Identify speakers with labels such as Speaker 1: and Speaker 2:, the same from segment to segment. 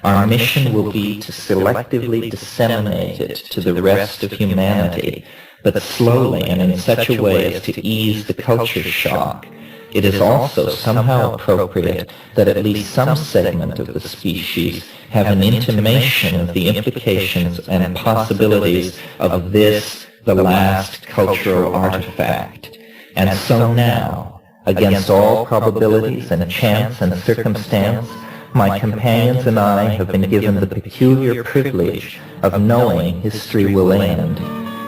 Speaker 1: Our mission will be to selectively disseminate it to the rest of humanity, but slowly and in such a way as to ease the culture shock. It is also somehow appropriate that at least some segment of the species have an intimation of the implications and possibilities of this, the last cultural artifact. And so now, against all probabilities and chance and circumstance, my companions and I have been given the peculiar privilege of knowing history will end.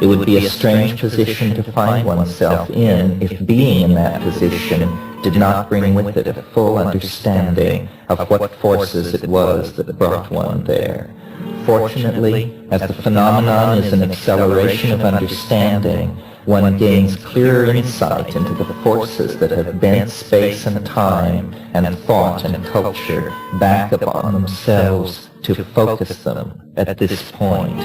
Speaker 1: It would be a strange position to find oneself in if being in that position did not bring with it a full understanding of what forces it was that brought one there. Fortunately, as the phenomenon is an acceleration of understanding, one gains clearer insight into the forces that have bent space and time and thought and culture back upon themselves to focus them at this point.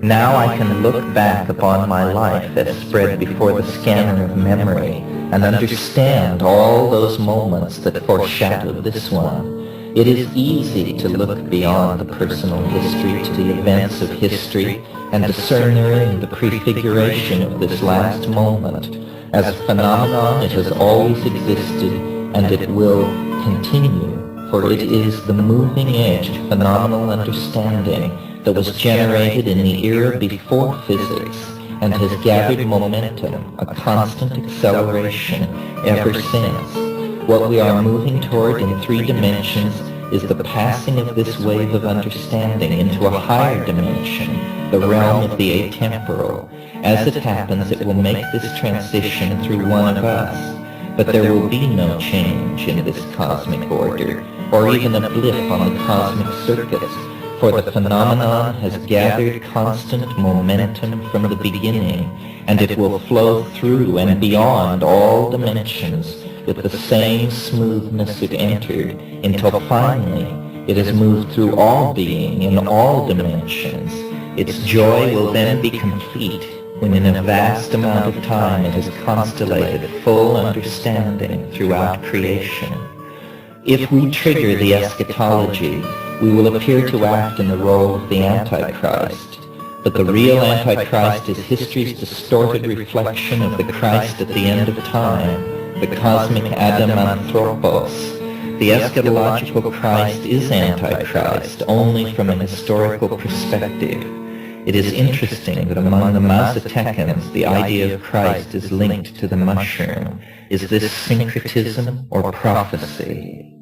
Speaker 1: Now I can look back upon my life as spread before the scanner of memory and understand all those moments that foreshadowed this one. It is easy to look beyond the personal history to the events of history and discern therein the prefiguration of this last moment. As a phenomenon, it has always existed, and it will continue, for it is the moving edge of phenomenal understanding that was generated in the era before physics and has gathered momentum, a constant acceleration ever since. What we are moving toward in 3 dimensions is the passing of this wave of understanding into a higher dimension, the realm of the atemporal. As it happens, it will make this transition through one of us, but there will be no change in this cosmic order, or even a blip on the cosmic circuits, for the phenomenon has gathered constant momentum from the beginning, and it will flow through and beyond all dimensions with the same smoothness it entered, until finally it has moved through all being in all dimensions. Its joy will then be complete when in a vast amount of time it has constellated full understanding throughout creation. If we trigger the eschatology, we will appear to act in the role of the Antichrist. But the real Antichrist is history's distorted reflection of the Christ at the end of time, the cosmic Adam Anthropos. The eschatological Christ is Antichrist only from a historical perspective. It is interesting that among the Mazatecans the idea of Christ is linked to the mushroom. Is this syncretism or prophecy?